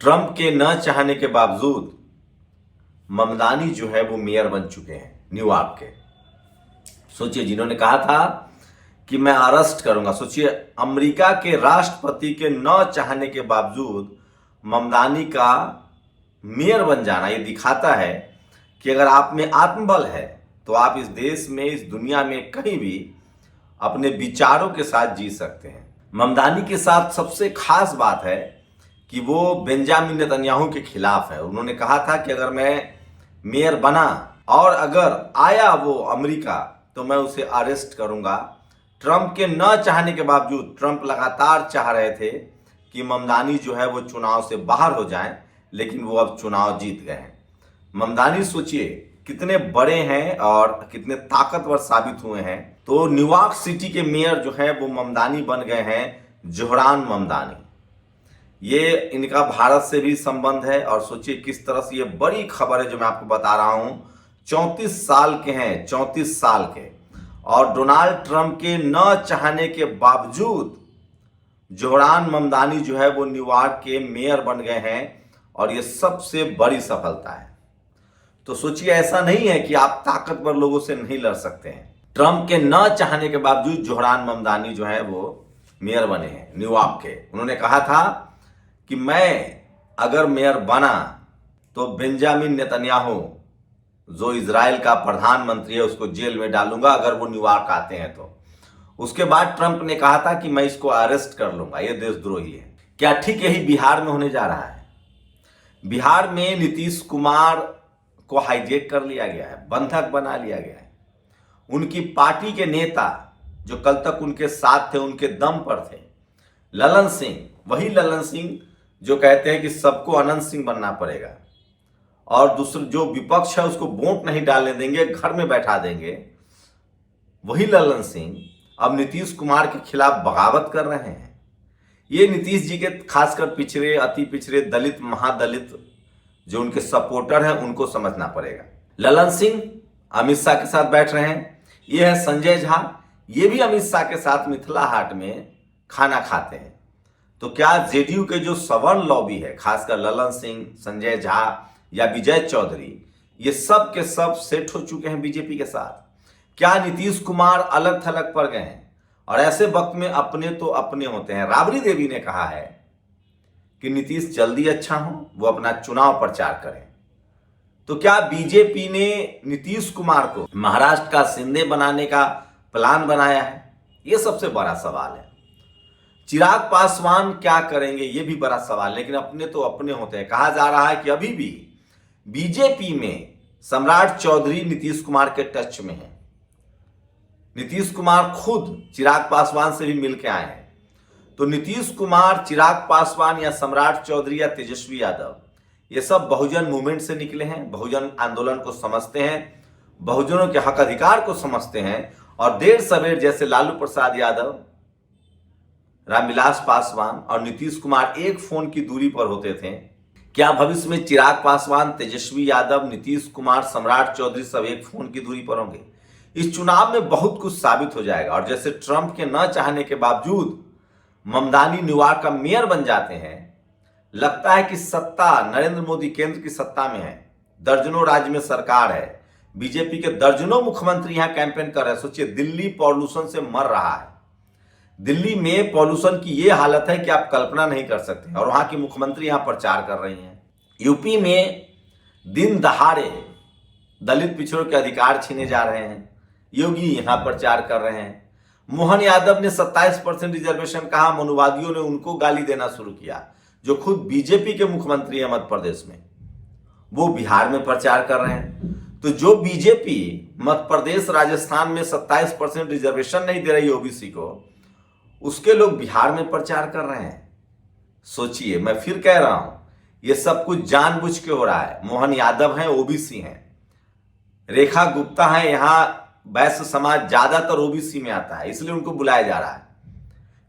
Trump के न चाहने के बावजूद ममदानी जो है वो मेयर बन चुके हैं न्यूयॉर्क के। सोचिए, जिन्होंने कहा था कि मैं अरेस्ट करूंगा, सोचिए अमेरिका के राष्ट्रपति के न चाहने के बावजूद ममदानी का मेयर बन जाना, ये दिखाता है कि अगर आप में आत्मबल है तो आप इस देश में, इस दुनिया में कहीं भी अपने विचारों के साथ जी सकते हैं। ममदानी के साथ सबसे खास बात है कि वो बेंजामिन नेतन्याहू के खिलाफ है। उन्होंने कहा था कि अगर मैं मेयर बना और अगर आया वो अमेरिका तो मैं उसे अरेस्ट करूंगा। ट्रंप के न चाहने के बावजूद, ट्रंप लगातार चाह रहे थे कि ममदानी जो है वो चुनाव से बाहर हो जाएं, लेकिन वो अब चुनाव जीत गए हैं। ममदानी सोचिए कितने बड़े हैं और कितने ताकतवर साबित हुए हैं। तो न्यूयॉर्क सिटी के मेयर जो है वो ममदानी बन गए हैं, जोहरान ममदानी। ये इनका भारत से भी संबंध है और सोचिए किस तरह से ये बड़ी खबर है जो मैं आपको बता रहा हूं। 34 साल के हैं, 34 साल के, और डोनाल्ड ट्रंप के न चाहने के बावजूद जोहरान ममदानी जो है वो न्यूयॉर्क के मेयर बन गए हैं और ये सबसे बड़ी सफलता है। तो सोचिए, ऐसा नहीं है कि आप ताकतवर लोगों से नहीं लड़ सकते हैं। ट्रंप के न चाहने के बावजूद जोहरान ममदानी जो है वो मेयर बने हैं न्यूयॉर्क के। उन्होंने कहा था कि मैं अगर मेयर बना तो बेंजामिन नेतन्याहू जो इजराइल का प्रधानमंत्री है उसको जेल में डालूंगा अगर वो न्यूयॉर्क आते हैं तो। उसके बाद ट्रंप ने कहा था कि मैं इसको अरेस्ट कर लूंगा, ये देशद्रोही है। क्या ठीक यही बिहार में होने जा रहा है? बिहार में नीतीश कुमार को हाईजैक कर लिया गया है, बंधक बना लिया गया है। उनकी पार्टी के नेता जो कल तक उनके साथ थे, उनके दम पर थे, ललन सिंह, वही ललन सिंह जो कहते हैं कि सबको अनंत सिंह बनना पड़ेगा और दूसरे जो विपक्ष है उसको वोट नहीं डालने देंगे, घर में बैठा देंगे, वही ललन सिंह अब नीतीश कुमार के खिलाफ बगावत कर रहे हैं। ये नीतीश जी के खासकर पिछड़े, अति पिछड़े, दलित, महादलित जो उनके सपोर्टर हैं उनको समझना पड़ेगा। ललन सिंह अमित शाह के साथ बैठ रहे हैं। ये है संजय झा, ये भी अमित शाह के साथ मिथिला हाट में खाना खाते हैं। तो क्या जेडीयू के जो सवर्ण लॉबी है, खासकर ललन सिंह, संजय झा या विजय चौधरी, ये सब के सब सेट हो चुके हैं बीजेपी के साथ? क्या नीतीश कुमार अलग थलग पड़ गए हैं? और ऐसे वक्त में अपने तो अपने होते हैं। राबड़ी देवी ने कहा है कि नीतीश जल्दी अच्छा हो, वो अपना चुनाव प्रचार करें। तो क्या बीजेपी ने नीतीश कुमार को महाराष्ट्र का शिंदे बनाने का प्लान बनाया है? ये सबसे बड़ा सवाल है। चिराग पासवान क्या करेंगे, ये भी बड़ा सवाल। लेकिन अपने तो अपने होते हैं। कहा जा रहा है कि अभी भी बीजेपी में सम्राट चौधरी नीतीश कुमार के टच में है। नीतीश कुमार खुद चिराग पासवान से भी मिलकर आए हैं। तो नीतीश कुमार, चिराग पासवान या सम्राट चौधरी या तेजस्वी यादव, ये सब बहुजन मूवमेंट से निकले हैं, बहुजन आंदोलन को समझते हैं, बहुजनों के हक अधिकार को समझते हैं। और देर सवेर जैसे लालू प्रसाद यादव, रामविलास पासवान और नीतीश कुमार एक फोन की दूरी पर होते थे। क्या भविष्य में चिराग पासवान, तेजस्वी यादव, नीतीश कुमार, सम्राट चौधरी सब एक फोन की दूरी पर होंगे? इस चुनाव में बहुत कुछ साबित हो जाएगा। और जैसे ट्रंप के न चाहने के बावजूद ममदानी न्यूयॉर्क का मेयर बन जाते हैं, लगता है कि सत्ता नरेंद्र मोदी केंद्र की सत्ता में है, दर्जनों राज्य में सरकार है, बीजेपी के दर्जनों मुख्यमंत्री यहां कैंपेन कर रहे हैं। सोचिए, दिल्ली पॉल्यूशन से मर रहा है। दिल्ली में पॉल्यूशन की ये हालत है कि आप कल्पना नहीं कर सकते, और वहां की मुख्यमंत्री यहां प्रचार कर रही हैं। यूपी में दिन दहाड़े दलित पिछड़ों के अधिकार छीने जा रहे हैं, योगी यहां प्रचार कर रहे हैं। मोहन यादव ने 27% रिजर्वेशन कहा, मनुवादियों ने उनको गाली देना शुरू किया, जो खुद बीजेपी के मुख्यमंत्री है मध्य प्रदेश में, वो बिहार में प्रचार कर रहे हैं। तो जो बीजेपी मध्य प्रदेश, राजस्थान में 27% रिजर्वेशन नहीं दे रही ओबीसी को, उसके लोग बिहार में प्रचार कर रहे हैं। सोचिए, मैं फिर कह रहा हूं, ये सब कुछ जानबूझ के हो रहा है। मोहन यादव हैं, ओबीसी हैं, रेखा गुप्ता हैं, यहां वैश्य समाज ज्यादातर ओबीसी में आता है, इसलिए उनको बुलाया जा रहा है।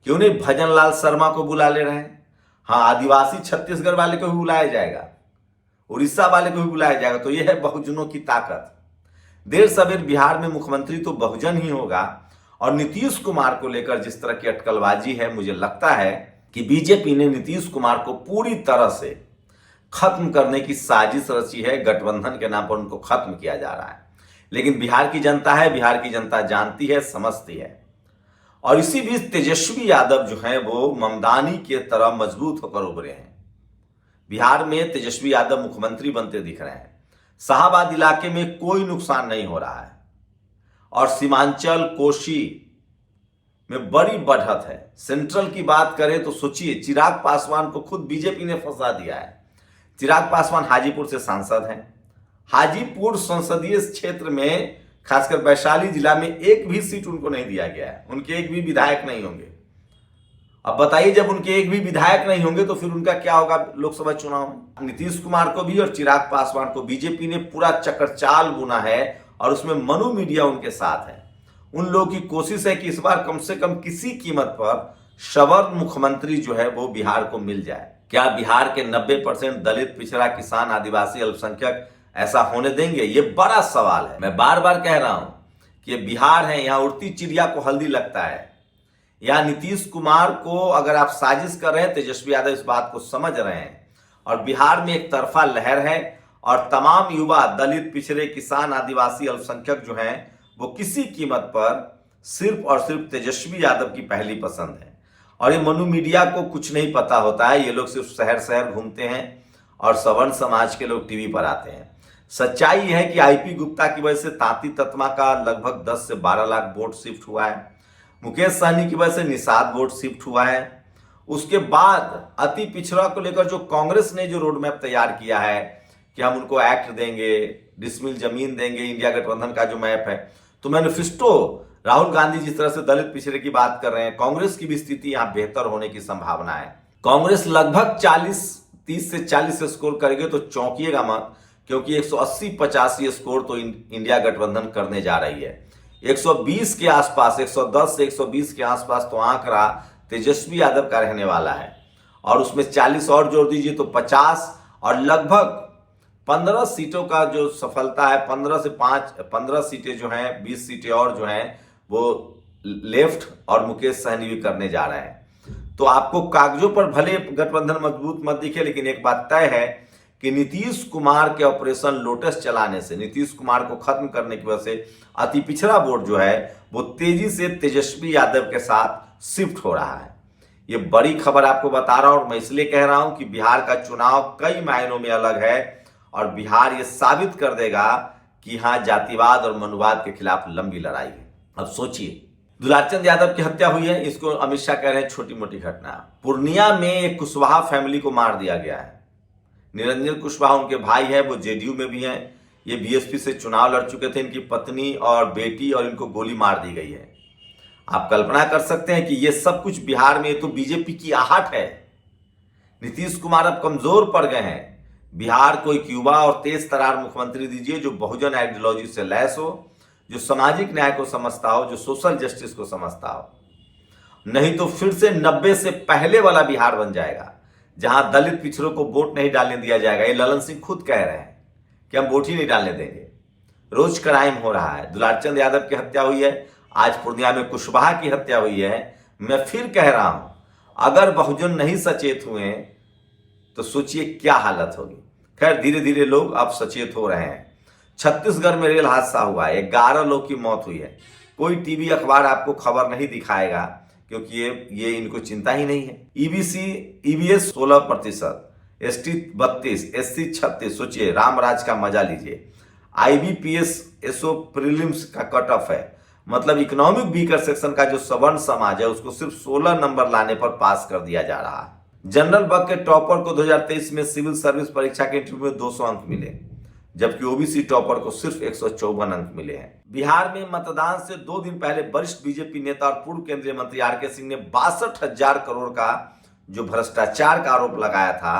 क्यों नहीं भजन लाल शर्मा को बुला ले रहे हैं? हाँ, आदिवासी छत्तीसगढ़ वाले को भी बुलाया जाएगा, उड़ीसा वाले को भी बुलाया जाएगा। तो यह है बहुजनों की ताकत। देर सवेर बिहार में मुख्यमंत्री तो बहुजन ही होगा। और नीतीश कुमार को लेकर जिस तरह की अटकलबाजी है, मुझे लगता है कि बीजेपी ने नीतीश कुमार को पूरी तरह से खत्म करने की साजिश रची है। गठबंधन के नाम पर उनको खत्म किया जा रहा है। लेकिन बिहार की जनता है, बिहार की जनता जानती है, समझती है। और इसी बीच तेजस्वी यादव जो है वो ममदानी के तरह मजबूत होकर उभरे हैं। बिहार में तेजस्वी यादव मुख्यमंत्री बनते दिख रहे हैं। शाहाबाद इलाके में कोई नुकसान नहीं हो रहा है और सीमांचल कोसी में बड़ी बढ़त है। सेंट्रल की बात करें तो सोचिए, चिराग पासवान को खुद बीजेपी ने फंसा दिया है। चिराग पासवान हाजीपुर से सांसद हैं। हाजीपुर संसदीय क्षेत्र में खासकर वैशाली जिला में एक भी सीट उनको नहीं दिया गया है। उनके एक भी विधायक नहीं होंगे। अब बताइए, जब उनके एक भी विधायक नहीं होंगे तो फिर उनका क्या होगा लोकसभा चुनाव में। नीतीश कुमार को भी और चिराग पासवान को बीजेपी ने पूरा चक्रचाल बुना है और उसमें मनु मीडिया उनके साथ है। उन लोगों की कोशिश है कि इस बार कम से कम किसी कीमत पर सवर्ण मुख्यमंत्री जो है वो बिहार को मिल जाए। क्या बिहार के 90% दलित, पिछड़ा, किसान, आदिवासी, अल्पसंख्यक ऐसा होने देंगे? ये बड़ा सवाल है। मैं बार बार कह रहा हूं कि बिहार है, यहां उड़ती चिड़िया को हल्दी लगता है। यहाँ नीतीश कुमार को अगर आप साजिश कर रहे हैं, तेजस्वी यादव इस बात को समझ रहे हैं और बिहार में एक तरफा लहर है और तमाम युवा दलित, पिछड़े, किसान, आदिवासी, अल्पसंख्यक जो हैं वो किसी कीमत पर सिर्फ और सिर्फ तेजस्वी यादव की पहली पसंद है। और ये मनु मीडिया को कुछ नहीं पता होता है। ये लोग सिर्फ शहर शहर घूमते हैं और सवर्ण समाज के लोग टीवी पर आते हैं। सच्चाई है कि आईपी गुप्ता की वजह से तांती ततमा का लगभग 10 से 12 लाख वोट शिफ्ट हुआ है। मुकेश सहनी की वजह से निषाद वोट शिफ्ट हुआ है। उसके बाद अति पिछड़ा को लेकर जो कांग्रेस ने जो रोड मैप तैयार किया है कि हम उनको एक्ट देंगे, डिसमिल जमीन देंगे, इंडिया गठबंधन का जो मैप है, तो मैनिफेस्टो राहुल गांधी जिस तरह से दलित पिछड़े की बात कर रहे हैं, कांग्रेस की भी स्थिति यहां बेहतर होने की संभावना है। कांग्रेस लगभग 30 से 40 स्कोर करेगी तो चौंकिएगा मत, क्योंकि 180-85 स्कोर तो इंडिया गठबंधन करने जा रही है। 120 के आसपास, 110 से 120 के आसपास तो आंकड़ा तेजस्वी यादव का रहने वाला है और उसमें 40 और जोड़ दीजिए तो 50 और लगभग 15 सीटों का जो सफलता है, 15 सीटें जो हैं, 20 सीटें और जो हैं वो लेफ्ट और मुकेश सहनी भी करने जा रहे हैं। तो आपको कागजों पर भले गठबंधन मजबूत मत दिखे, लेकिन एक बात तय है कि नीतीश कुमार के ऑपरेशन लोटस चलाने से, नीतीश कुमार को खत्म करने की वजह से अति पिछड़ा वोट जो है वो तेजी से तेजस्वी यादव के साथ शिफ्ट हो रहा है। ये बड़ी खबर आपको बता रहा हूं और मैं इसलिए कह रहा हूं कि बिहार का चुनाव कई मायनों में अलग है और बिहार ये साबित कर देगा कि यहां जातिवाद और मनुवाद के खिलाफ लंबी लड़ाई है। अब सोचिए, दुलारचंद यादव की हत्या हुई है, इसको अमित शाह कह रहे हैं छोटी मोटी घटना। पूर्णिया में एक कुशवाहा फैमिली को मार दिया गया है। निरंजन कुशवाहा उनके भाई है, वो जेडीयू में भी हैं। ये बीएसपी से चुनाव लड़ चुके थे। इनकी पत्नी और बेटी और इनको गोली मार दी गई है। आप कल्पना कर सकते हैं कि ये सब कुछ बिहार में तो बीजेपी की आहट है। नीतीश कुमार अब कमजोर पड़ गए हैं। बिहार को एक युवा और तेज तरार मुख्यमंत्री दीजिए जो बहुजन आइडियोलॉजी से लैस हो, जो सामाजिक न्याय को समझता हो, जो सोशल जस्टिस को समझता हो। नहीं तो फिर से 90 से पहले वाला बिहार बन जाएगा जहां दलित पिछड़ों को वोट नहीं डालने दिया जाएगा। ये ललन सिंह खुद कह रहे हैं कि हम वोट ही नहीं डालने देंगे। रोज क्राइम हो रहा है। दुलारचंद यादव की हत्या हुई है, आज पूर्णिया में कुशवाहा की हत्या हुई है। मैं फिर कह रहा हूं, अगर बहुजन नहीं सचेत हुए तो सोचिए क्या हालत होगी। खैर, धीरे धीरे लोग अब सचेत हो रहे हैं। छत्तीसगढ़ में रेल हादसा हुआ है, 11 लोग की मौत हुई है। कोई टीवी अखबार आपको खबर नहीं दिखाएगा क्योंकि ये इनको चिंता ही नहीं है। EVS 16%, ST 32, SC 36। सोचिए, रामराज का मजा लीजिए। आईबीपीएस एसओ प्रीलिम्स का कट ऑफ है, मतलब इकोनॉमिक वीकर सेक्शन का जो सवर्ण समाज है उसको सिर्फ 16 नंबर लाने पर पास कर दिया जा रहा है। जनरल वर्ग के टॉपर को 2023 में सिविल सर्विस परीक्षा के इंटरव्यू में 200 अंक मिले, जबकि ओबीसी टॉपर को सिर्फ 154 अंक मिले हैं। बिहार में मतदान से 2 दिन पहले वरिष्ठ बीजेपी नेता और पूर्व केंद्रीय मंत्री आरके सिंह ने 62,000 करोड़ का जो भ्रष्टाचार का आरोप लगाया था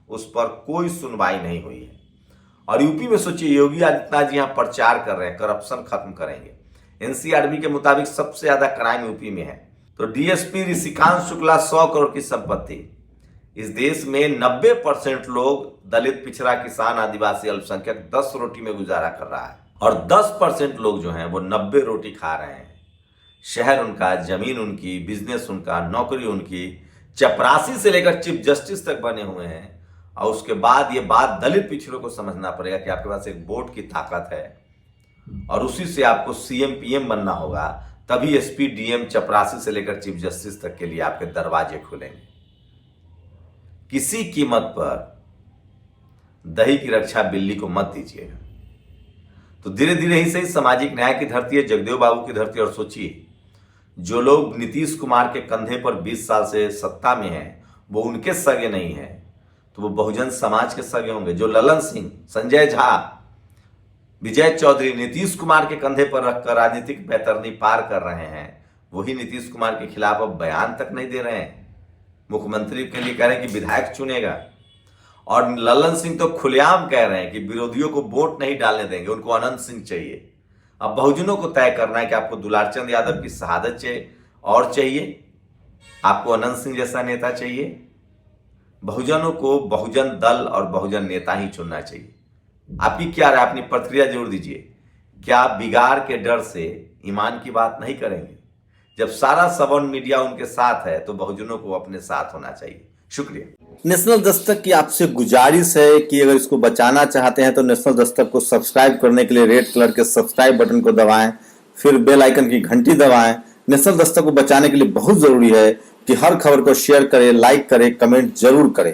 उस पर कोई सुनवाई नहीं हुई है। और यूपी में सोचिए, योगी आदित्यनाथ जी यहां प्रचार कर रहे हैं करप्शन खत्म करेंगे। एनसीआरबी के मुताबिक सबसे ज्यादा क्राइम यूपी में है। तो डीएसपी ऋषिकांत शुक्ला 100 करोड़ की संपत्ति। इस देश में 90% लोग दलित, पिछड़ा, किसान, आदिवासी, अल्पसंख्यक 10 रोटी में गुजारा कर रहा है और 10% लोग जो हैं वो 90 रोटी खा रहे हैं। शहर उनका, जमीन उनकी, बिजनेस उनका, नौकरी उनकी, चपरासी से लेकर चीफ जस्टिस तक बने हुए हैं और उसके बाद ये बात दलित पिछड़ों को समझना पड़ेगा कि आपके पास एक वोट की ताकत है और उसी से आपको सीएम पीएम बनना होगा, तभी एसपी डीएम चपरासी से लेकर चीफ जस्टिस तक के लिए आपके दरवाजे खुलेंगे। किसी कीमत पर दही की रक्षा बिल्ली को मत दीजिएगा। तो धीरे धीरे ही सही सामाजिक न्याय की धरती है, जगदेव बाबू की धरती। और सोचिए, जो लोग नीतीश कुमार के कंधे पर 20 साल से सत्ता में हैं, वो उनके सगे नहीं हैं, तो वो बहुजन समाज के सगे होंगे। जो ललन सिंह, संजय झा, विजय चौधरी नीतीश कुमार के कंधे पर रखकर राजनीतिक बैतरनी पार कर रहे हैं, वही नीतीश कुमार के खिलाफ अब बयान तक नहीं दे रहे हैं। मुख्यमंत्री के लिए कह रहे हैं कि विधायक चुनेगा, और ललन सिंह तो खुलेआम कह रहे हैं कि विरोधियों को वोट नहीं डालने देंगे, उनको अनंत सिंह चाहिए। अब बहुजनों को तय करना है कि आपको दुलारचंद यादव की शहादत चाहिए और चाहिए आपको अनंत सिंह जैसा नेता चाहिए। बहुजनों को बहुजन दल और बहुजन नेता ही चुनना चाहिए। आपकी क्या राय, अपनी प्रतिक्रिया जरूर दीजिए। क्या बिगाड़ के डर से ईमान की बात नहीं करेंगे? जब सारा सबन मीडिया उनके साथ है तो बहुजनों को अपने साथ होना चाहिए। शुक्रिया। नेशनल दस्तक की आपसे गुजारिश है कि अगर इसको बचाना चाहते हैं तो नेशनल दस्तक को सब्सक्राइब करने के लिए रेड कलर के सब्सक्राइब बटन को दबाएं, फिर बेल आइकन की घंटी दबाएं। नेशनल दस्तक को बचाने के लिए बहुत जरूरी है कि हर खबर को शेयर करें, लाइक करें, कमेंट जरूर करें।